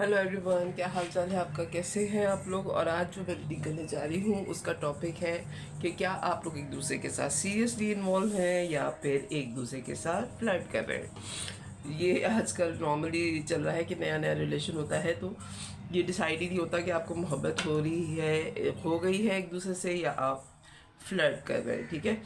Hello everyone, क्या हाल चाल है आपका? कैसे हैं आप लोग? और आज जो मैं रीडिंग करने जा रही हूँ उसका टॉपिक है कि क्या आप लोग एक दूसरे के साथ सीरियसली इन्वॉल्व हैं या फिर एक दूसरे के साथ फ्लर्ट कर रहे हैं। ये आजकल नॉर्मली चल रहा है कि नया नया रिलेशन होता है तो ये डिसाइड ही नहीं होता कि आपको मोहब्बत हो रही है, हो गई है एक दूसरे से, या आप फ्लर्ट कर रहे हैं। ठीक है,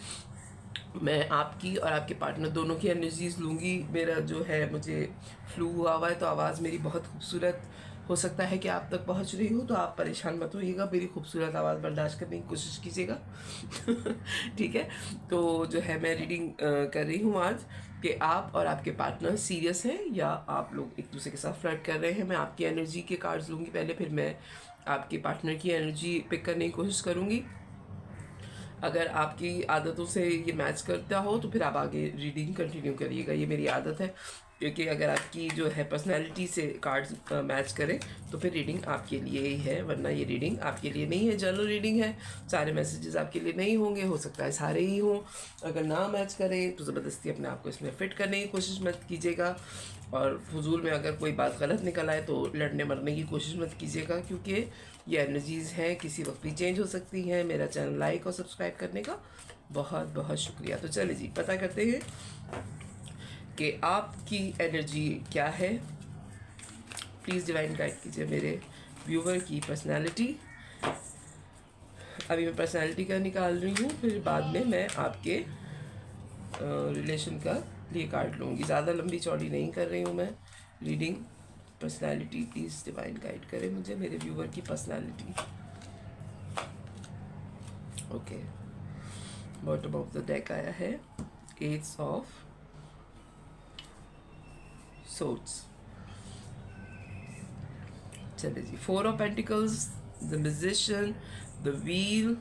मैं आपकी और आपके पार्टनर दोनों की एनर्जीज लूँगी। मेरा जो है, मुझे फ्लू हुआ है तो आवाज़ मेरी बहुत खूबसूरत हो सकता है कि आप तक पहुंच रही हो, तो आप परेशान मत होइएगा, मेरी खूबसूरत आवाज़ बर्दाश्त करने की कोशिश कीजिएगा। ठीक है, तो जो है मैं रीडिंग कर रही हूँ आज कि आप और आपके पार्टनर सीरियस हैं या आप लोग एक दूसरे के साथ फ्लर्ट कर रहे हैं। मैं आपकी एनर्जी के कार्ड्स लूँगी पहले, फिर मैं आपके पार्टनर की एनर्जी पिक करने की कोशिश करूँगी। अगर आपकी आदतों से ये मैच करता हो तो फिर आप आगे रीडिंग कंटिन्यू करिएगा। ये मेरी आदत है, क्योंकि अगर आपकी जो है पर्सनैलिटी से कार्ड्स मैच करें तो फिर रीडिंग आपके लिए ही है, वरना ये रीडिंग आपके लिए नहीं है। जनरल रीडिंग है, सारे मैसेजेस आपके लिए नहीं होंगे, हो सकता है सारे ही हों। अगर ना मैच करें तो ज़बरदस्ती अपने आप को इसमें फिट करने की कोशिश मत कीजिएगा, और फजूल में अगर कोई बात गलत निकल आए तो लड़ने मरने की कोशिश मत कीजिएगा, क्योंकि ये एनर्जीज़ हैं, किसी वक्त भी चेंज हो सकती हैं। मेरा चैनल लाइक और सब्सक्राइब करने का बहुत बहुत शुक्रिया। तो चलिए जी, पता करते हैं कि आपकी एनर्जी क्या है। प्लीज़ डिवाइन गाइड कीजिए मेरे व्यूवर की पर्सनैलिटी। अभी मैं पर्सनैलिटी का निकाल रही हूँ, फिर बाद में मैं आपके रिलेशन का लिए कार्ड लूँगी। ज़्यादा लंबी चौड़ी नहीं कर रही हूँ मैं reading. Personality please divine guide करें मुझे, मेरे व्यूवर की personality. Okay, bottom of the deck आया है एट्स ऑफ सोर्ड्स। चलिए जी, four of pentacles, the musician, the wheel,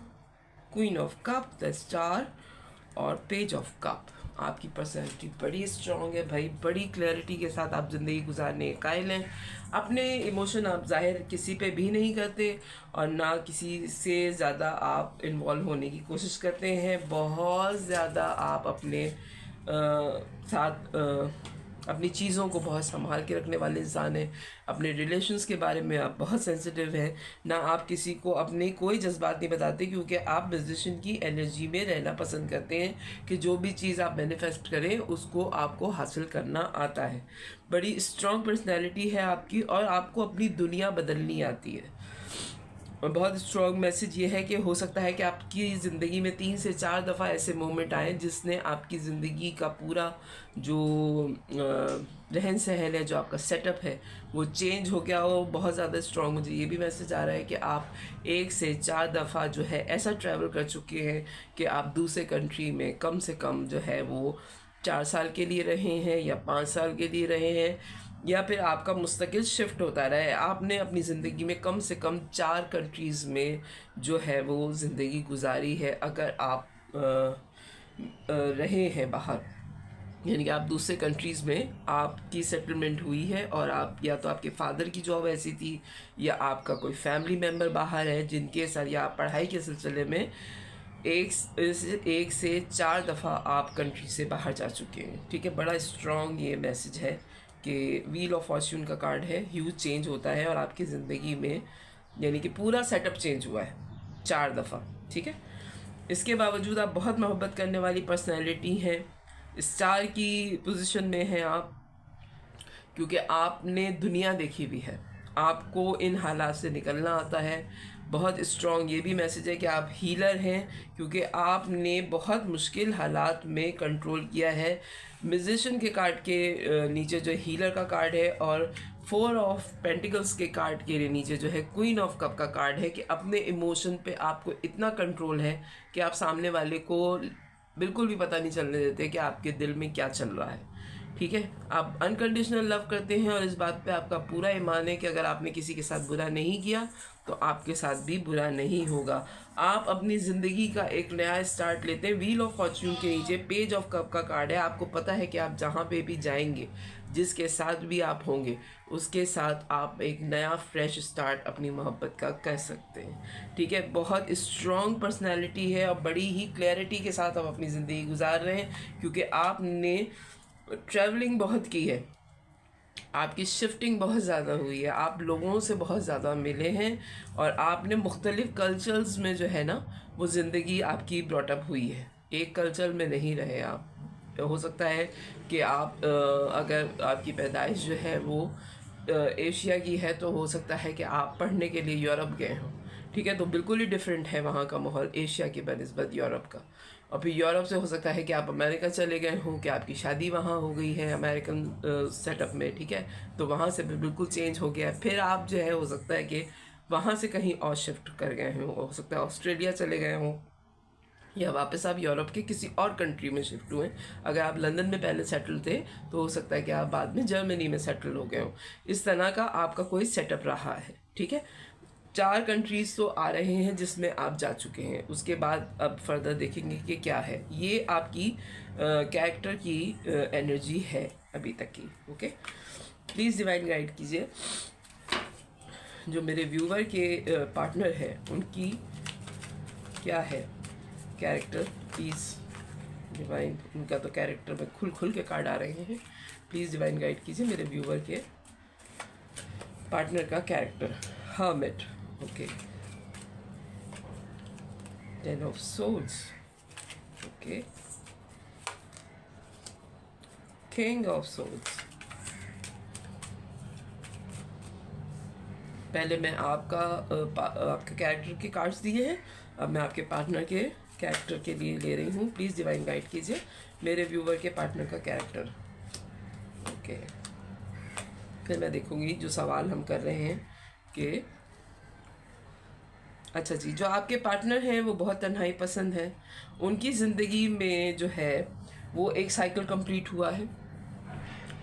queen of cup, the star और पेज ऑफ कप। आपकी पर्सनैलिटी बड़ी स्ट्रांग है भाई, बड़ी क्लैरिटी के साथ आप ज़िंदगी गुजारने के कायल हैं। अपने इमोशन आप जाहिर किसी पे भी नहीं करते, और ना किसी से ज़्यादा आप इन्वॉल्व होने की कोशिश करते हैं। बहुत ज़्यादा आप अपने साथ अपनी चीज़ों को बहुत संभाल के रखने वाले इंसान हैं। अपने रिलेशंस के बारे में आप बहुत सेंसिटिव हैं। ना आप किसी को अपने कोई जज्बात नहीं बताते, क्योंकि आप म्यूजिशियन की एनर्जी में रहना पसंद करते हैं कि जो भी चीज़ आप मैनिफेस्ट करें उसको आपको हासिल करना आता है। बड़ी स्ट्रॉन्ग पर्सनैलिटी है आपकी, और आपको अपनी दुनिया बदलनी आती है। और बहुत स्ट्रॉन्ग मैसेज ये है कि हो सकता है कि आपकी ज़िंदगी में 3 से 4 दफ़ा ऐसे मोमेंट आए जिसने आपकी ज़िंदगी का पूरा जो रहन सहन है, जो आपका सेटअप है, वो चेंज हो गया हो। बहुत ज़्यादा स्ट्रॉन्ग मुझे ये भी मैसेज आ रहा है कि आप 1 से 4 दफ़ा जो है ऐसा ट्रैवल कर चुके हैं कि आप दूसरे कंट्री में कम से कम जो है वो 4 साल के लिए रहे हैं या 5 साल के लिए रहे हैं, या फिर आपका मुस्तकिल शिफ्ट होता रहा है। आपने अपनी ज़िंदगी में कम से कम 4 कंट्रीज़ में जो है वो ज़िंदगी गुजारी है। अगर आप रहे हैं बाहर, यानी कि आप दूसरे कंट्रीज़ में आपकी सेटलमेंट हुई है, और आप या तो आपके फादर की जॉब ऐसी थी, या आपका कोई फैमिली मेम्बर बाहर है जिनके साथ, या आप पढ़ाई के सिलसिले में एक से 4 दफ़ा आप कंट्री से बाहर जा चुके हैं। ठीक है, बड़ा स्ट्रॉन्ग ये मैसेज है कि व्हील ऑफ फॉर्च्यून का कार्ड है। ह्यूज चेंज होता है और आपकी ज़िंदगी में यानी कि पूरा सेटअप चेंज हुआ है 4 दफ़ा। ठीक है, इसके बावजूद आप बहुत मोहब्बत करने वाली पर्सनैलिटी हैं। स्टार की पोजीशन में हैं आप, क्योंकि आपने दुनिया देखी भी है, आपको इन हालात से निकलना आता है। बहुत स्ट्रॉन्ग ये भी मैसेज है कि आप हीलर हैं, क्योंकि आपने बहुत मुश्किल हालात में कंट्रोल किया है। म्यूजिशियन के कार्ड के नीचे जो हीलर का कार्ड है, और 4 ऑफ पेंटिकल्स के कार्ड के नीचे जो है क्वीन ऑफ कप का कार्ड है कि अपने इमोशन पे आपको इतना कंट्रोल है कि आप सामने वाले को बिल्कुल भी पता नहीं चलने देते कि आपके दिल में क्या चल रहा है। ठीक है, आप अनकंडीशनल लव करते हैं, और इस बात पे आपका पूरा ईमान है कि अगर आपने किसी के साथ बुरा नहीं किया तो आपके साथ भी बुरा नहीं होगा। आप अपनी ज़िंदगी का एक नया स्टार्ट लेते हैं। व्हील ऑफ फॉर्च्यून के नीचे पेज ऑफ कप का कार्ड है। आपको पता है कि आप जहाँ पे भी जाएंगे, जिसके साथ भी आप होंगे, उसके साथ आप एक नया फ्रेश स्टार्ट अपनी मोहब्बत का कर सकते हैं। ठीक है, बहुत स्ट्रॉन्ग पर्सनैलिटी है, और बड़ी ही क्लैरिटी के साथ आप अपनी ज़िंदगी गुजार रहे हैं, क्योंकि आपने ट्रैवलिंग बहुत की है। आपकी शिफ्टिंग बहुत ज़्यादा हुई है, आप लोगों से बहुत ज़्यादा मिले हैं और आपने मुख्तलिफ़ कल्चर्स में जो है ना वो ज़िंदगी आपकी ब्रॉटअप हुई है, एक कल्चर में नहीं रहे आप। हो सकता है कि आप अगर आपकी पैदाइश जो है वो एशिया की है तो हो सकता है कि आप पढ़ने के लिए यूरोप गए हों, ठीक है, तो बिल्कुल ही डिफरेंट है वहाँ का माहौल एशिया की बनस्बत यूरोप का। और फिर यूरोप से हो सकता है कि आप अमेरिका चले गए हों, कि आपकी शादी वहाँ हो गई है अमेरिकन सेटअप में, ठीक है, तो वहाँ से भी बिल्कुल चेंज हो गया है। फिर आप जो है हो सकता है कि वहाँ से कहीं और शिफ्ट कर गए हों, हो सकता है ऑस्ट्रेलिया चले गए हों या वापस आप यूरोप के किसी और कंट्री में शिफ्ट हुए। अगर आप लंदन में पहले सेटल थे तो हो सकता है कि आप बाद में जर्मनी में सेटल हो गए हो। इस तरह का आपका कोई सेटअप रहा है, ठीक है। 4 कंट्रीज़ तो आ रहे हैं जिसमें आप जा चुके हैं, उसके बाद अब फर्दर देखेंगे कि क्या है। ये आपकी कैरेक्टर की एनर्जी है अभी तक की, ओके। प्लीज़ डिवाइन गाइड कीजिए जो मेरे व्यूवर के पार्टनर है उनकी क्या है कैरेक्टर। प्लीज़ डिवाइन, उनका तो कैरेक्टर में खुल के कार्ड आ रहे हैं। प्लीज़ डिवाइन गाइड कीजिए मेरे व्यूवर के पार्टनर का character. Hermit, okay. 10 of swords, okay. King of swords. पहले मैं आपके कैरेक्टर के कार्ड्स दिए हैं, अब मैं आपके पार्टनर के कैरेक्टर के लिए ले रही हूँ। प्लीज़ डिवाइन गाइड कीजिए मेरे व्यूवर के पार्टनर का कैरेक्टर, ओके। फिर मैं देखूँगी जो सवाल हम कर रहे हैं कि अच्छा जी, जो आपके पार्टनर हैं वो बहुत तन्हाई पसंद है, उनकी ज़िंदगी में जो है वो एक साइकिल कंप्लीट हुआ है।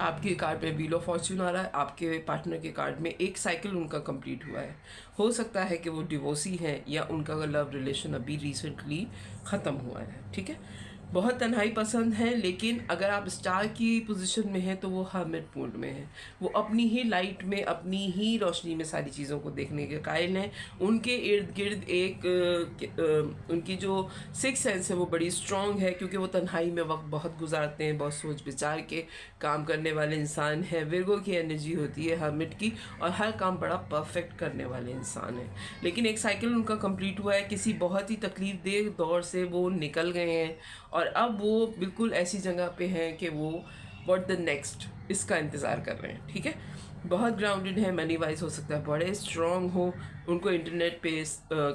आपके कार्ड में व्हील ऑफ फॉर्च्यून आ रहा है, आपके पार्टनर के कार्ड में एक साइकिल उनका कंप्लीट हुआ है। हो सकता है कि वो डिवोर्सी हैं या उनका लव रिलेशन अभी रिसेंटली ख़त्म हुआ है, ठीक है। बहुत तन्हाई पसंद है, लेकिन अगर आप स्टार की पोजीशन में हैं तो वो हर्मिट मोड में है। वो अपनी ही लाइट में, अपनी ही रोशनी में सारी चीज़ों को देखने के कायल हैं। उनके इर्द गिर्द उनकी जो सिक्स सेंस है वो बड़ी स्ट्रॉन्ग है, क्योंकि वो तन्हाई में वक्त बहुत गुजारते हैं, बहुत सोच विचार के काम करने वाले इंसान हैं। विर्गो की एनर्जी होती है हर्मिट की, और हर काम बड़ा परफेक्ट करने वाले इंसान हैं। लेकिन एक साइकिल उनका कंप्लीट हुआ है, किसी बहुत ही तकलीफ दे दौर से वो निकल गए हैं और अब वो बिल्कुल ऐसी जगह पे हैं कि वो व्हाट द नेक्स्ट इसका इंतज़ार कर रहे हैं, ठीक है। बहुत ग्राउंडेड है, मनी वाइज हो सकता है बड़े स्ट्रॉन्ग हो, उनको इंटरनेट पे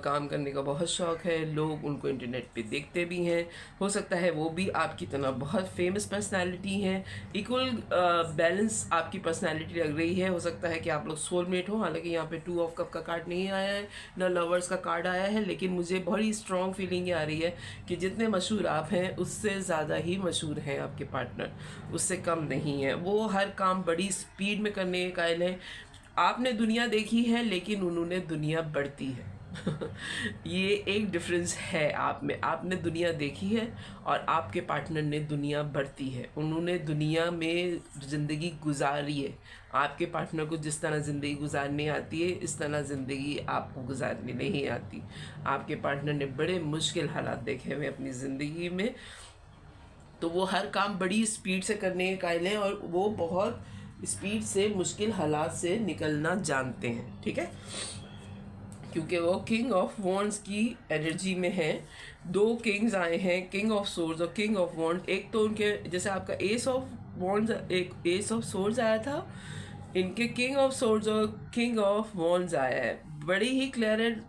काम करने का बहुत शौक़ है, लोग उनको इंटरनेट पे देखते भी हैं। हो सकता है वो भी आपकी तरह बहुत फेमस पर्सनालिटी हैं, इक्वल बैलेंस आपकी पर्सनालिटी लग रही है। हो सकता है कि आप लोग सोलमेट हो, हालांकि यहाँ पे 2 ऑफ कप का कार्ड नहीं आया है, ना लवर्स का कार्ड आया है, लेकिन मुझे बड़ी स्ट्रॉन्ग फीलिंग आ रही है कि जितने मशहूर आप हैं उससे ज़्यादा ही मशहूर हैं आपके पार्टनर, उससे कम नहीं है। वो हर काम बड़ी स्पीड में करने के कायल हैं। आपने दुनिया देखी है लेकिन उन्होंने दुनिया बढ़ती है ये एक डिफरेंस है आप में। आपने दुनिया देखी है और आपके पार्टनर ने दुनिया बढ़ती है। उन्होंने दुनिया में ज़िंदगी गुजारी है। आपके पार्टनर को जिस तरह ज़िंदगी गुजारनी आती है इस तरह ज़िंदगी आपको गुजारनी नहीं आती। आपके पार्टनर ने बड़े मुश्किल हालात देखे हुए अपनी ज़िंदगी में, तो वो हर काम बड़ी स्पीड से करने के कायल हैं और वो बहुत स्पीड से मुश्किल हालात से निकलना जानते हैं, ठीक है, क्योंकि वो किंग ऑफ वॉन्ड्स की एनर्जी में है। 2 किंग्स आए हैं, किंग ऑफ सोर्ड्स और किंग ऑफ वॉन्ड्स। एक तो उनके जैसे आपका एस ऑफ वॉन्ड्स, एक एस ऑफ सोर्ड्स आया था, इनके किंग ऑफ सोर्ड्स और किंग ऑफ वॉन्ड्स आया है। बड़ी ही क्लियर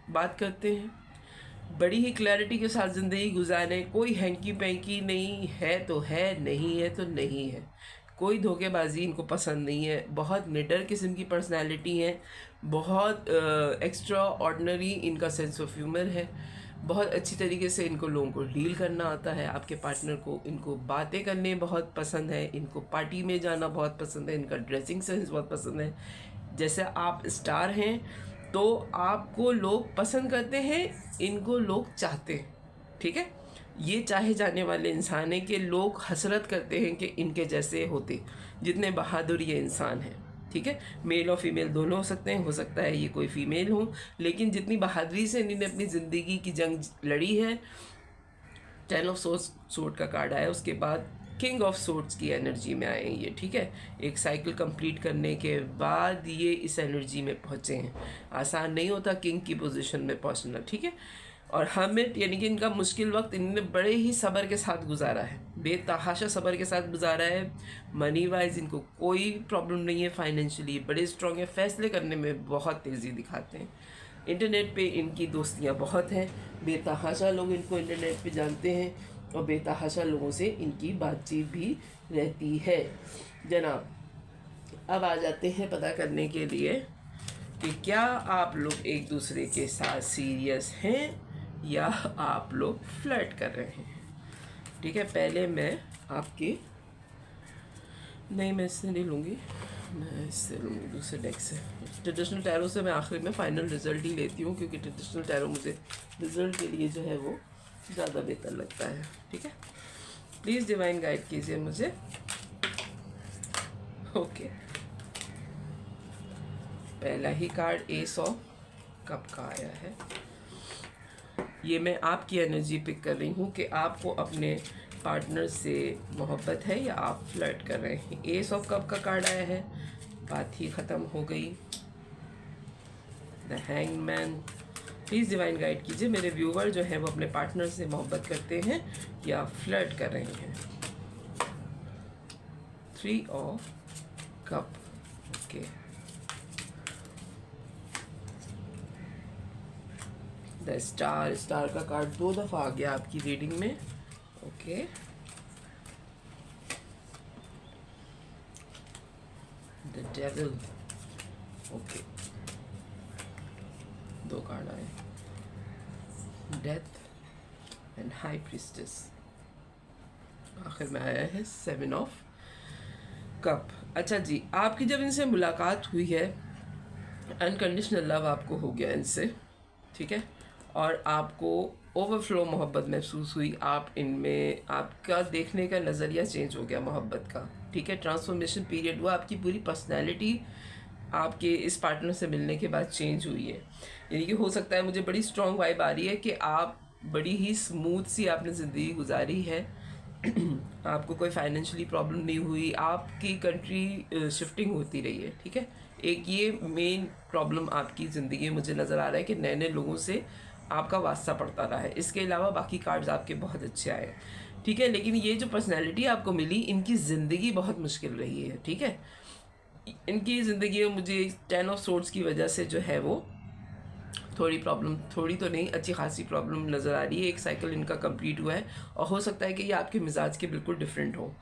बात करते हैं, बड़ी ही क्लैरिटी के साथ ज़िंदगी गुजारें। कोई हैंकी पैंकी नहीं है तो है, नहीं है तो नहीं है। कोई धोखेबाजी इनको पसंद नहीं है। बहुत निडर किस्म की पर्सनालिटी है, बहुत एक्स्ट्रा ऑर्डिनरी इनका सेंस ऑफ ह्यूमर है, बहुत अच्छी तरीके से इनको लोगों को डील करना आता है। आपके पार्टनर को इनको बातें करने बहुत पसंद है, इनको पार्टी में जाना बहुत पसंद है, इनका ड्रेसिंग सेंस बहुत पसंद है। जैसे आप स्टार हैं तो आपको लोग पसंद करते हैं, इनको लोग चाहते हैं, ठीक है। ये चाहे जाने वाले इंसान हैं कि लोग हसरत करते हैं कि इनके जैसे होते, जितने बहादुर ये इंसान हैं, ठीक है। मेल और फीमेल दोनों हो सकते हैं, हो सकता है ये कोई फीमेल हो, लेकिन जितनी बहादुरी से इन्होंने अपनी ज़िंदगी की जंग लड़ी है। 10 ऑफ सोर्ड का कार्ड आया, उसके बाद किंग ऑफ सोर्ड्स की एनर्जी में आए हैं ये, ठीक है। एक साइकिल कंप्लीट करने के बाद ये इस एनर्जी में पहुँचे हैं। आसान नहीं होता किंग की पोजीशन में पहुँचना, ठीक है। और हमें यानी कि इनका मुश्किल वक्त इन्होंने बड़े ही सब्र के साथ गुजारा है, बेतहाशा सब्र के साथ गुजारा है। मनी वाइज इनको कोई प्रॉब्लम नहीं है, फाइनेंशियली बड़े स्ट्रॉन्ग है, फैसले करने में बहुत तेज़ी दिखाते हैं। इंटरनेट पे इनकी दोस्तियां बहुत हैं, बेतहाशा लोग इनको इंटरनेट पे जानते हैं और बेतहाशा लोगों से इनकी बातचीत भी रहती है। जनाब, अब आ जाते हैं पता करने के लिए कि क्या आप लोग एक दूसरे के साथ सीरियस हैं या आप लोग फ्लर्ट कर रहे हैं, ठीक है। पहले मैं आपकी नहीं, मैं इससे नहीं लूँगी, मैं इससे लूँगी दूसरे डेक से। ट्रेडिशनल टैरो से मैं आखिर में फ़ाइनल रिज़ल्ट ही लेती हूँ, क्योंकि ट्रेडिशनल टैरो मुझे रिज़ल्ट के लिए जो है वो ज़्यादा बेहतर लगता है, ठीक है। प्लीज़ डिवाइन गाइड कीजिए मुझे। ओके, पहला ही कार्ड एस ऑफ कप का आया है। ये मैं आपकी एनर्जी पिक कर रही हूँ कि आपको अपने पार्टनर से मोहब्बत है या आप फ्लर्ट कर रहे हैं। एस ऑफ कप का कार्ड आया है, बात ही ख़त्म हो गई। The hangman, please divine guide कीजिए मेरे व्यूवर जो है वो अपने पार्टनर से मोहब्बत करते हैं या फ्लर्ट कर रहे हैं। Three of cup, okay. The star, star का कार्ड 2 दफ़ा आ गया आपकी रीडिंग में, okay. The devil, okay. 2 card आए, डेथ एंड हाई प्रीस्टेस। आखिर में आया है 7 ऑफ कप। अच्छा जी, आपकी जब इनसे मुलाकात हुई है, अनकंडीशनल लव आपको हो गया इनसे, ठीक है, और आपको ओवरफ्लो मोहब्बत महसूस हुई। आप इनमें, आपका देखने का नज़रिया चेंज हो गया मोहब्बत का, ठीक है। ट्रांसफॉर्मेशन पीरियड हुआ, आपकी पूरी पर्सनैलिटी आपके इस पार्टनर से मिलने के बाद चेंज हुई है। यानी कि हो सकता है, मुझे बड़ी स्ट्रॉन्ग वाइब आ रही है कि आप बड़ी ही स्मूथ सी आपने ज़िंदगी गुजारी है। आपको कोई फाइनेंशियली प्रॉब्लम नहीं हुई, आपकी कंट्री शिफ्टिंग होती रही है, ठीक है। एक ये मेन प्रॉब्लम आपकी ज़िंदगी में मुझे नज़र आ रहा है कि नए नए लोगों से आपका वास्ता पड़ता रहा है। इसके अलावा बाकी कार्ड्स आपके बहुत अच्छे आए, ठीक है। लेकिन ये जो पर्सनैलिटी आपको मिली, इनकी ज़िंदगी बहुत मुश्किल रही है, ठीक है। इनकी ज़िंदगी में मुझे 10 ऑफ सोर्ड्स की वजह से जो है वो थोड़ी प्रॉब्लम, थोड़ी तो नहीं, अच्छी खासी प्रॉब्लम नज़र आ रही है। एक साइकिल इनका कंप्लीट हुआ है और हो सकता है कि ये आपके मिजाज के बिल्कुल डिफरेंट हो।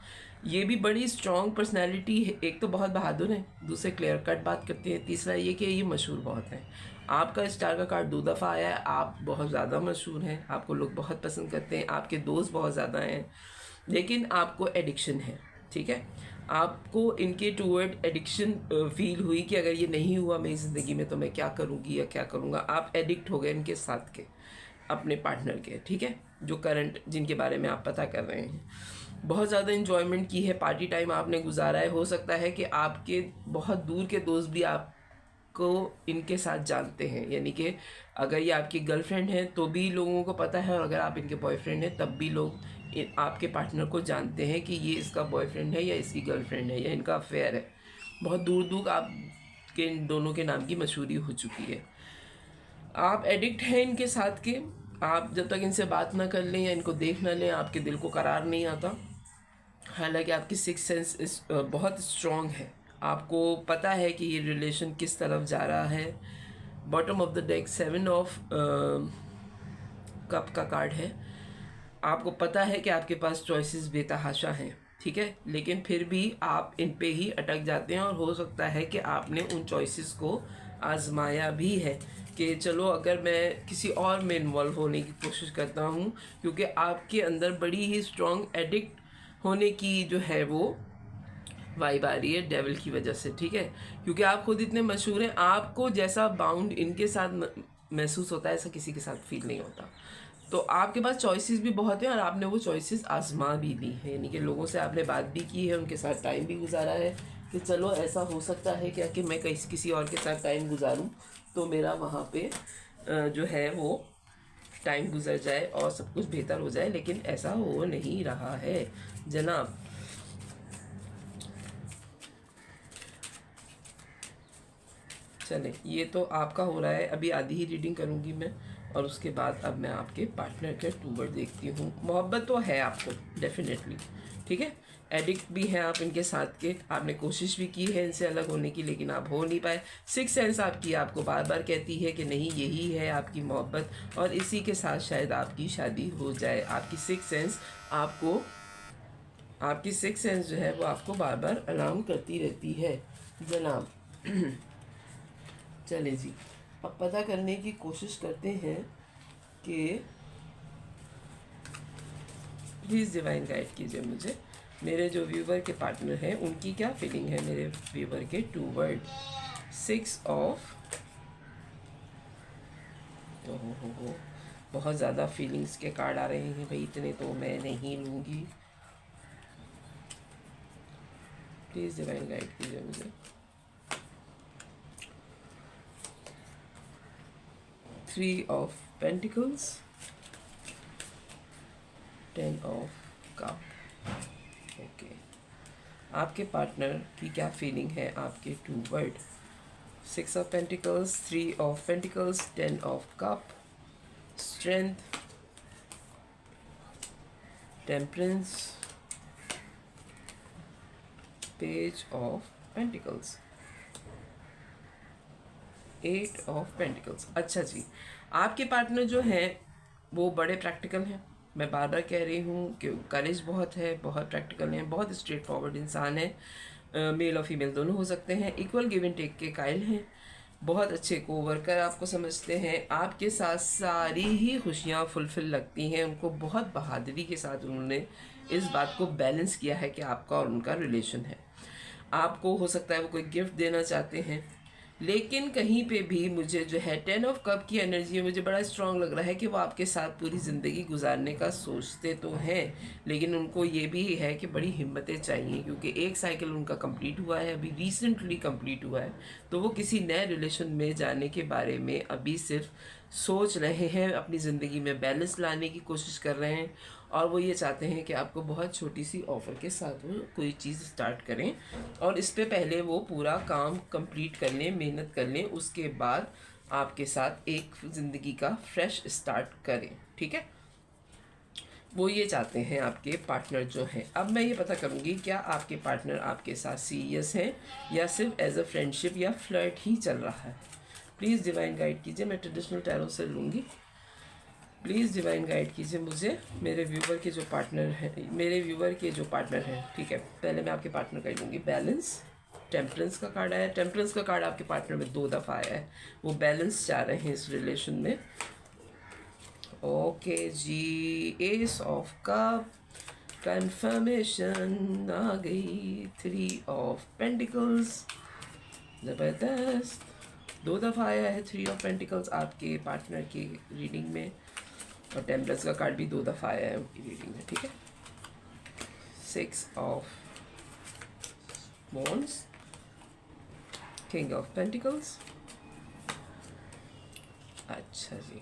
ये भी बड़ी स्ट्रॉन्ग पर्सनैलिटी है, एक तो बहुत बहादुर है, दूसरे क्लियर कट बात करते हैं, तीसरा ये कि ये मशहूर बहुत हैं। आपका स्टार का कार्ड 2 दफ़ा आया है, आप बहुत ज़्यादा मशहूर हैं, आपको लोग बहुत पसंद करते हैं, आपके दोस्त बहुत ज़्यादा हैं, लेकिन आपको एडिक्शन है, ठीक है। आपको इनके टूवर्ड एडिक्शन फील हुई कि अगर ये नहीं हुआ मेरी ज़िंदगी में तो मैं क्या करूँगी या क्या करूँगा। आप एडिक्ट हो गए इनके साथ के, अपने पार्टनर के, ठीक है, जो करंट जिनके बारे में आप पता कर रहे हैं। बहुत ज़्यादा इन्जॉयमेंट की है, पार्टी टाइम आपने गुजारा है। हो सकता है कि आपके बहुत दूर के दोस्त भी आपको इनके साथ जानते हैं, यानी कि अगर ये आपकी गर्लफ्रेंड है तो भी लोगों को पता है, और अगर आप इनके बॉयफ्रेंड हैं तब भी लोग आपके पार्टनर को जानते हैं कि ये इसका बॉयफ्रेंड है या इसकी गर्लफ्रेंड है या इनका अफेयर है। बहुत दूर दूर आपके इन दोनों के नाम की मशहूरी हो चुकी है। आप एडिक्ट हैं इनके साथ के, आप जब तक इनसे बात ना कर लें या इनको देख ना लें, आपके दिल को करार नहीं आता। हालांकि आपकी सिक्स सेंस बहुत स्ट्रॉन्ग है, आपको पता है कि ये रिलेशन किस तरफ जा रहा है। Bottom of the deck 7 of cup का कार्ड है। आपको पता है कि आपके पास चॉइसेस बेतहाशा हैं, ठीक है, लेकिन फिर भी आप इन पे ही अटक जाते हैं। और हो सकता है कि आपने उन चॉइसेस को आजमाया भी है कि चलो अगर मैं किसी और में इन्वॉल्व होने की कोशिश करता हूँ, क्योंकि आपके अंदर बड़ी ही स्ट्रॉन्ग एडिक्ट होने की जो है वो वाइब आ रही है डेविल की वजह से, ठीक है। क्योंकि आप खुद इतने मशहूर हैं, आपको जैसा बाउंड इनके साथ महसूस होता है ऐसा किसी के साथ फील नहीं होता। तो आपके पास चॉइसेस भी बहुत हैं और आपने वो चॉइसेस आजमा भी ली है, यानी कि लोगों से आपने बात भी की है, उनके साथ टाइम भी गुजारा है कि चलो ऐसा हो सकता है क्या कि मैं किसी और के साथ टाइम गुजारूं तो मेरा वहाँ पे जो है वो टाइम गुजर जाए और सब कुछ बेहतर हो जाए, लेकिन ऐसा हो नहीं रहा है जनाब। चलें, ये तो आपका हो रहा है, अभी आधी ही रीडिंग करूँगी मैं, और उसके बाद अब मैं आपके पार्टनर के टूवर्ड देखती हूँ। मोहब्बत तो है आपको डेफिनेटली, ठीक है, एडिक्ट भी हैं आप इनके साथ के, आपने कोशिश भी की है इनसे अलग होने की लेकिन आप हो नहीं पाए। सिक्स सेंस आपकी आपको बार बार कहती है कि नहीं यही है आपकी मोहब्बत, और इसी के साथ शायद आपकी शादी हो जाए। आपकी सिक्स सेंस जो है वो आपको बार बार अलार्म करती रहती है जनाब। चले जी, अब पता करने की कोशिश करते हैं कि प्लीज़ डिवाइन गाइड कीजिए मुझे, मेरे जो व्यूवर के पार्टनर हैं उनकी क्या फीलिंग है मेरे व्यूवर के टूवर्ड। सिक्स ऑफ, हो बहुत ज़्यादा फीलिंग्स के कार्ड आ रहे हैं भाई, इतने तो मैं नहीं लूँगी। प्लीज़ डिवाइन गाइड कीजिए मुझे। Three of pentacles, 10 of cup. Okay, आपके पार्टनर की क्या फीलिंग है आपके toward. 6 of pentacles, 3 of pentacles, 10 of cup, strength, temperance, page of pentacles, 8 of pentacles. अच्छा जी, आपके पार्टनर जो हैं वो बड़े प्रैक्टिकल हैं, मैं बार बार कह रही हूँ कि करेज बहुत है, बहुत प्रैक्टिकल हैं, बहुत स्ट्रेट फॉरवर्ड इंसान है, मेल और फीमेल दोनों हो सकते हैं, इक्वल गिव एंड टेक के कायल हैं, बहुत अच्छे को वर्कर आपको समझते हैं, आपके साथ सारी ही खुशियाँ फुलफिल लगती हैं उनको। बहुत बहादुरी के साथ उन्होंने इस बात को बैलेंस किया है कि आपका और उनका रिलेशन है। आपको हो सकता है वो कोई गिफ्ट देना चाहते हैं, लेकिन कहीं पे भी मुझे जो है 10 ऑफ कप की एनर्जी मुझे बड़ा स्ट्रांग लग रहा है कि वो आपके साथ पूरी ज़िंदगी गुजारने का सोचते तो हैं, लेकिन उनको ये भी है कि बड़ी हिम्मतें चाहिए, क्योंकि एक साइकिल उनका कंप्लीट हुआ है, अभी रिसेंटली कंप्लीट हुआ है, तो वो किसी नए रिलेशन में जाने के बारे में अभी सिर्फ सोच रहे हैं, अपनी ज़िंदगी में बैलेंस लाने की कोशिश कर रहे हैं, और वो ये चाहते हैं कि आपको बहुत छोटी सी ऑफ़र के साथ वो कोई चीज़ स्टार्ट करें, और इस पे पहले वो पूरा काम कंप्लीट कर लें, मेहनत कर लें, उसके बाद आपके साथ एक ज़िंदगी का फ्रेश स्टार्ट करें, ठीक है। वो ये चाहते हैं आपके पार्टनर जो हैं। अब मैं ये पता करूँगी क्या आपके पार्टनर आपके साथ सीरियस हैं या सिर्फ एज अ फ्रेंडशिप या फ्लर्ट ही चल रहा है। प्लीज़ डिवाइन गाइड कीजिए, मैं ट्रेडिशनल टैरो से लूँगी। प्लीज़ डिवाइन गाइड कीजिए मुझे, मेरे व्यूवर के जो पार्टनर हैं, ठीक है। पहले मैं आपके पार्टनर का ही लूँगी। बैलेंस, टेम्परेंस का कार्ड आया, टेम्परेंस का कार्ड आपके पार्टनर में 2 दफ़ा आया है, वो बैलेंस चाह रहे हैं इस रिलेशन में। ओके जी, एस ऑफ कप, कंफर्मेशन आ गई, 3 ऑफ पेंटिकल्स, ज़बरदस्त, 2 दफ़ा आया है 3 ऑफ पेंटिकल्स आपके पार्टनर की रीडिंग में, और टेम्परेंस का कार्ड भी 2 दफ़ा आया है उनकी रीडिंग में, ठीक है। 6 of wands, king of pentacles. अच्छा जी,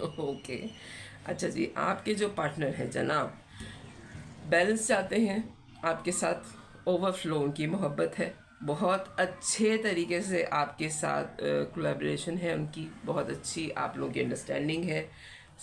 ओके। अच्छा जी, आपके जो पार्टनर हैं जनाब, बैलेंस चाहते हैं आपके साथ, ओवरफ्लो उनकी मोहब्बत है, बहुत अच्छे तरीके से आपके साथ कोलैबोरेशन है उनकी, बहुत अच्छी आप लोगों की अंडरस्टैंडिंग है,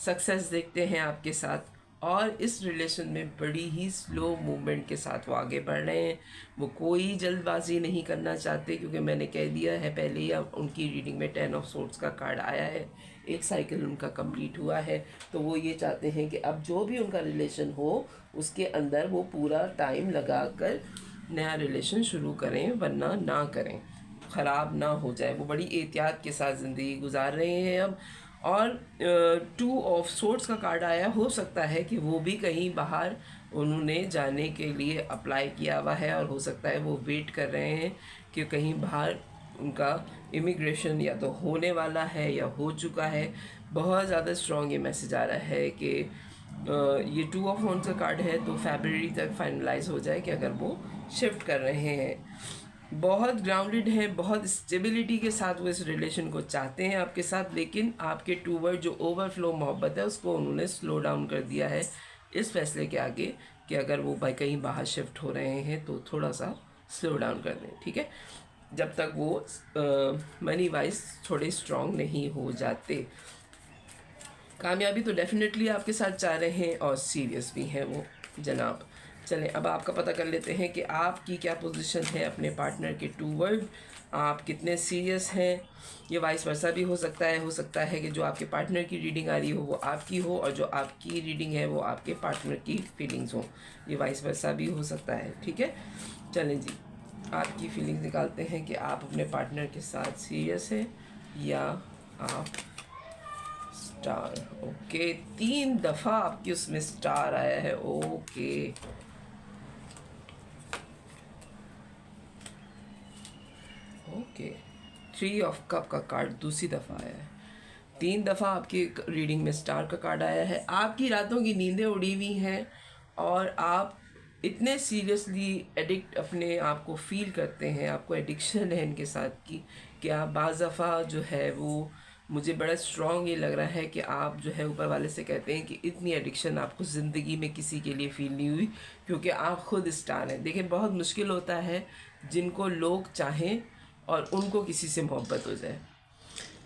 सक्सेस देखते हैं आपके साथ, और इस रिलेशन में बड़ी ही स्लो मूवमेंट के साथ वो आगे बढ़ रहे हैं। वो कोई जल्दबाजी नहीं करना चाहते, क्योंकि मैंने कह दिया है पहले ही, अब उनकी रीडिंग में 10 ऑफ सोर्ड्स का कार्ड आया है, एक साइकिल उनका कंप्लीट हुआ है, तो वो ये चाहते हैं कि अब जो भी उनका रिलेशन हो उसके अंदर वो पूरा टाइम लगा कर नया रिलेशन शुरू करें, वरना ना करें, ख़राब ना हो जाए। वो बड़ी एहतियात के साथ ज़िंदगी गुजार रहे हैं अब। और 2 ऑफ सोर्ड्स का कार्ड आया, हो सकता है कि वो भी कहीं बाहर उन्होंने जाने के लिए अप्लाई किया हुआ है, और हो सकता है वो वेट कर रहे हैं कि कहीं बाहर उनका इमिग्रेशन या तो होने वाला है या हो चुका है। बहुत ज़्यादा स्ट्रॉन्ग ये मैसेज आ रहा है कि ये 2 ऑफ वॉन्ड्स का कार्ड है, तो फरवरी तक फाइनलाइज हो जाए कि अगर वो शिफ्ट कर रहे हैं। बहुत ग्राउंडेड हैं, बहुत स्टेबिलिटी के साथ वो इस रिलेशन को चाहते हैं आपके साथ, लेकिन आपके टूवर्ड जो ओवरफ्लो मोहब्बत है उसको उन्होंने स्लो डाउन कर दिया है इस फैसले के आगे कि अगर वो कहीं बाहर शिफ्ट हो रहे हैं तो थोड़ा सा स्लो डाउन कर दें, ठीक है। जब तक वो मनी वाइज थोड़े स्ट्रॉन्ग नहीं हो जाते। कामयाबी तो डेफिनेटली आपके साथ चाह रहे हैं और सीरियस भी हैं वो जनाब। चलें अब आपका पता कर लेते हैं कि आपकी क्या पोजीशन है अपने पार्टनर के टूवर्ड, आप कितने सीरियस हैं। ये वाइस वर्सा भी हो सकता है कि जो आपके पार्टनर की रीडिंग आ रही हो वो आपकी हो और जो आपकी रीडिंग है वो आपके पार्टनर की फीलिंग्स हो। ये वाइस वर्सा भी हो सकता है, ठीक है। चलें जी, आपकी फीलिंग्स निकालते हैं कि आप अपने पार्टनर के साथ सीरियस हैं या आप स्टार। ओके, 3 दफ़ा आपकी उसमें स्टार आया है। ओके, ओके, 3 ऑफ कप का कार्ड दूसरी दफ़ा आया है। 3 दफ़ा आपकी रीडिंग में स्टार का कार्ड आया है। आपकी रातों की नींदें उड़ी हुई हैं और आप इतने सीरियसली एडिक्ट अपने आप को फील करते हैं, आपको एडिक्शन है इनके साथ की कि आप बाज़ दफ़ा जो है वो, मुझे बड़ा स्ट्रॉन्ग ये लग रहा है कि आप जो है ऊपर वाले से कहते हैं कि इतनी एडिक्शन आपको ज़िंदगी में किसी के लिए फ़ील नहीं हुई, क्योंकि आप ख़ुद स्टार हैं। देखिए बहुत मुश्किल होता है जिनको लोग चाहें और उनको किसी से मोहब्बत हो जाए।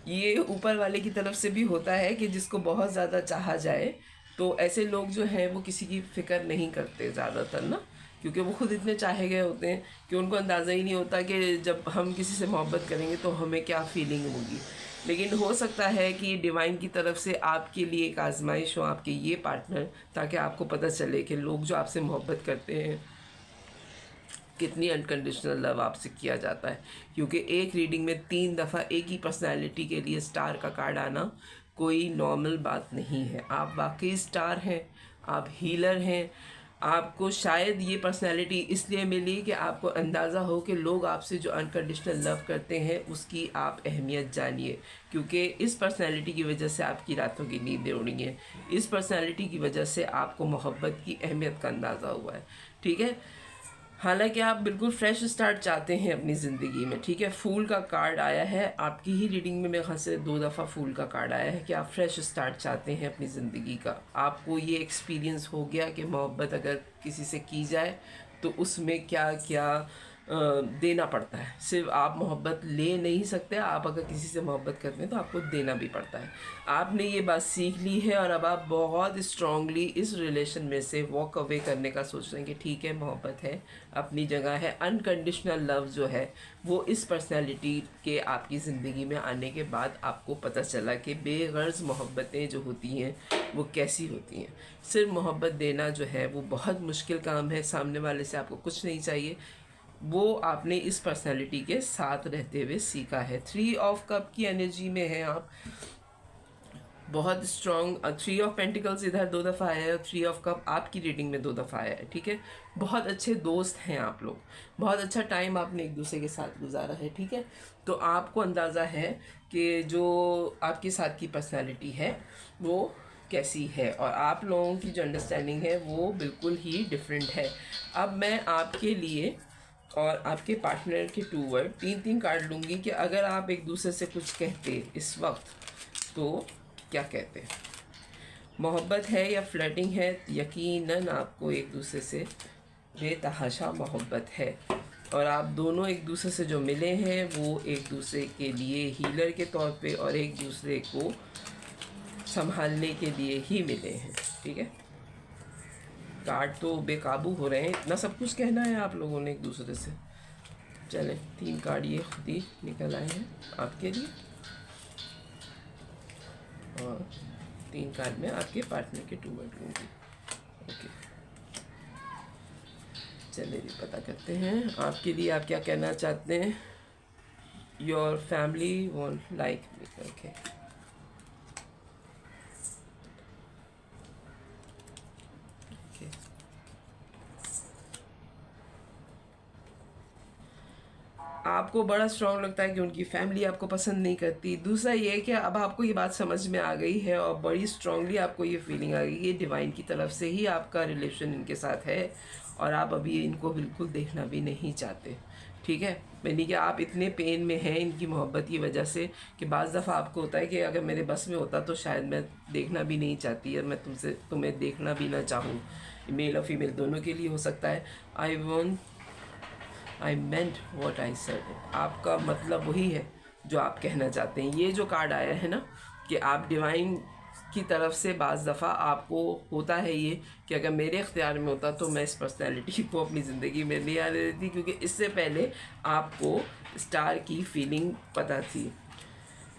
ये ऊपर वाले की तरफ से भी होता है कि जिसको बहुत ज़्यादा चाहा जाए, तो ऐसे लोग जो हैं वो किसी की फ़िक्र नहीं करते ज़्यादातर ना, क्योंकि वो खुद इतने चाहे गए होते हैं कि उनको अंदाज़ा ही नहीं होता कि जब हम किसी से मोहब्बत करेंगे तो हमें क्या फ़ीलिंग होगी। लेकिन हो सकता है कि डिवाइन की तरफ से आपके लिए एक आजमाइश हो आपके ये पार्टनर, ताकि आपको पता चले कि लोग जो आपसे मोहब्बत करते हैं कितनी अनकंडीशनल लव आपसे किया जाता है। क्योंकि एक रीडिंग में 3 दफ़ा एक ही पर्सनालिटी के लिए स्टार का कार्ड आना कोई नॉर्मल बात नहीं है। आप वाकई स्टार हैं, आप हीलर हैं। आपको शायद ये पर्सनालिटी इसलिए मिली कि आपको अंदाज़ा हो कि लोग आपसे जो अनकंडीशनल लव करते हैं उसकी आप अहमियत जानिए, क्योंकि इस पर्सनालिटी की वजह से आपकी रातों की नींदें उड़ी हैं। इस पर्सनालिटी की वजह से आपको मोहब्बत की अहमियत का अंदाज़ा हुआ है, ठीक है। हालांकि आप बिल्कुल फ्रेश स्टार्ट चाहते हैं अपनी ज़िंदगी में, ठीक है। फूल का कार्ड आया है आपकी ही रीडिंग में, मेरे ख्याल से 2 दफ़ा फूल का कार्ड आया है कि आप फ्रेश स्टार्ट चाहते हैं अपनी ज़िंदगी का। आपको ये एक्सपीरियंस हो गया कि मोहब्बत अगर किसी से की जाए तो उसमें क्या क्या देना पड़ता है। सिर्फ आप मोहब्बत ले नहीं सकते, आप अगर किसी से मोहब्बत करते हैं तो आपको देना भी पड़ता है। आपने ये बात सीख ली है और अब आप बहुत स्ट्रांगली इस रिलेशन में से वॉक अवे करने का सोच रहे हैं कि ठीक है, मोहब्बत है, अपनी जगह है। अनकंडीशनल लव जो है वो इस पर्सनैलिटी के आपकी ज़िंदगी में आने के बाद आपको पता चला कि बेगर्ज़ मोहब्बतें जो होती हैं वो कैसी होती हैं। सिर्फ मोहब्बत देना जो है वो बहुत मुश्किल काम है। सामने वाले से आपको कुछ नहीं चाहिए, वो आपने इस पर्सनालिटी के साथ रहते हुए सीखा है। 3 ऑफ कप की एनर्जी में है आप, बहुत स्ट्रॉन्ग। 3 ऑफ पेंटिकल्स इधर 2 दफ़ा आया है और 3 ऑफ कप आपकी रीडिंग में 2 दफ़ा आया है, ठीक है। बहुत अच्छे दोस्त हैं आप लोग, बहुत अच्छा टाइम आपने एक दूसरे के साथ गुजारा है, ठीक है। तो आपको अंदाज़ा है कि जो आपके साथ की पर्सनालिटी है वो कैसी है और आप लोगों की जो अंडरस्टैंडिंग है वो बिल्कुल ही डिफरेंट है। अब मैं आपके लिए और आपके पार्टनर के टूवर्ड 3-3 कार्ड लूँगी कि अगर आप एक दूसरे से कुछ कहते इस वक्त तो क्या कहते। मोहब्बत है या फ्लर्टिंग है, यकीनन आपको एक दूसरे से बेतहाशा मोहब्बत है और आप दोनों एक दूसरे से जो मिले हैं वो एक दूसरे के लिए हीलर के तौर पे और एक दूसरे को संभालने के लिए ही मिले हैं, ठीक है। कार्ड तो बेकाबू हो रहे हैं, इतना सब कुछ कहना है आप लोगों ने एक दूसरे से। चलें 3 कार्ड ये खुद ही निकल आए हैं आपके लिए और 3 कार्ड में आपके पार्टनर के टूवर्ड लूँगी। ओके, चलिए भी पता करते हैं आपके लिए आप क्या कहना चाहते हैं। Your family won't like me, okay. आपको बड़ा स्ट्रॉन्ग लगता है कि उनकी फैमिली आपको पसंद नहीं करती। दूसरा ये है कि अब आपको ये बात समझ में आ गई है और बड़ी स्ट्रांगली आपको ये फीलिंग आ गई कि डिवाइन की तरफ से ही आपका रिलेशन इनके साथ है और आप अभी इनको बिल्कुल देखना भी नहीं चाहते, ठीक है। यानी कि आप इतने पेन में हैं इनकी मोहब्बत की वजह से कि बाज़ दफ़ा आपको होता है कि अगर मेरे बस में होता तो शायद मैं देखना भी नहीं चाहती और मैं तुम्हें देखना भी ना चाहूँ। मेल और फीमेल दोनों के लिए हो सकता है। आई मेंट व्हाट आई सेड। आपका मतलब वही है जो आप कहना चाहते हैं। ये जो कार्ड आया है ना कि आप डिवाइन की तरफ से बाज़ दफ़ा आपको होता है ये कि अगर मेरे इख्तियार में होता तो मैं इस पर्सनैलिटी को अपनी ज़िंदगी में नहीं आने देती, क्योंकि इससे पहले आपको स्टार की फीलिंग पता थी।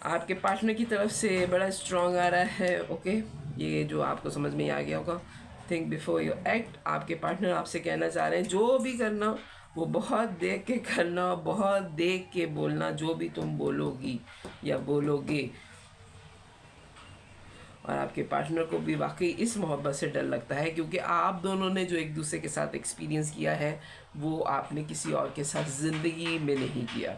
आपके पार्टनर की तरफ से बड़ा स्ट्रॉन्ग आ रहा है। ओके, ये जो आपको समझ में आ गया होगा। Think before you act. आपके पार्टनर आपसे कहना चाह रहे हैं जो भी करना वो बहुत देख के करना, बहुत देख के बोलना, जो भी तुम बोलोगी या बोलोगे। और आपके पार्टनर को भी वाकई इस मोहब्बत से डर लगता है, क्योंकि आप दोनों ने जो एक दूसरे के साथ एक्सपीरियंस किया है वो आपने किसी और के साथ ज़िंदगी में नहीं किया।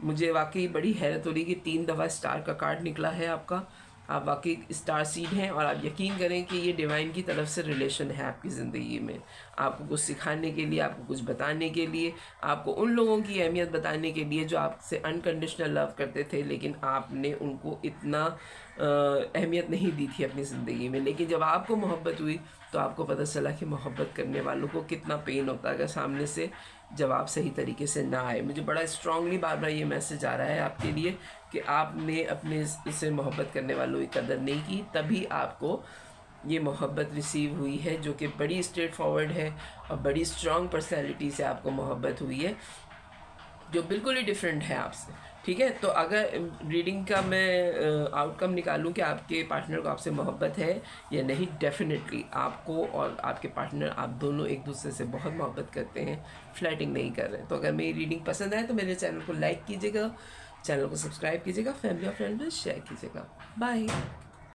मुझे वाकई बड़ी हैरत हो रही कि 3 दफ़ा स्टार का कार्ड निकला है आपका। आप वाकई स्टार सीड हैं और आप यकीन करें कि ये डिवाइन की तरफ से रिलेशन है आपकी ज़िंदगी में। आपको कुछ सिखाने के लिए, आपको कुछ बताने के लिए, आपको उन लोगों की अहमियत बताने के लिए जो आपसे अनकंडीशनल लव करते थे, लेकिन आपने उनको इतना अहमियत नहीं दी थी अपनी ज़िंदगी में। लेकिन जब आपको मोहब्बत हुई तो आपको पता चला कि मोहब्बत करने वालों को कितना पेन होता है अगर सामने से जवाब सही तरीके से ना आए। मुझे बड़ा स्ट्रांगली बार बार ये मैसेज आ रहा है आपके लिए कि आपने अपने इससे मोहब्बत करने वालों की कदर नहीं की, तभी आपको ये मोहब्बत रिसीव हुई है जो कि बड़ी स्ट्रेट फॉरवर्ड है और बड़ी स्ट्रॉन्ग पर्सनैलिटी से आपको मोहब्बत हुई है जो बिल्कुल ही डिफरेंट है आपसे। ठीक है, तो अगर रीडिंग का मैं आउटकम निकालूं कि आपके पार्टनर को आपसे मोहब्बत है या नहीं, डेफिनेटली आपको और आपके पार्टनर, आप दोनों एक दूसरे से बहुत मोहब्बत करते हैं, फ्लर्टिंग नहीं कर रहे हैं। तो अगर मेरी रीडिंग पसंद आए तो मेरे चैनल को लाइक कीजिएगा, चैनल को सब्सक्राइब कीजिएगा, फैमिली और फ्रेंड में शेयर कीजिएगा। बाय।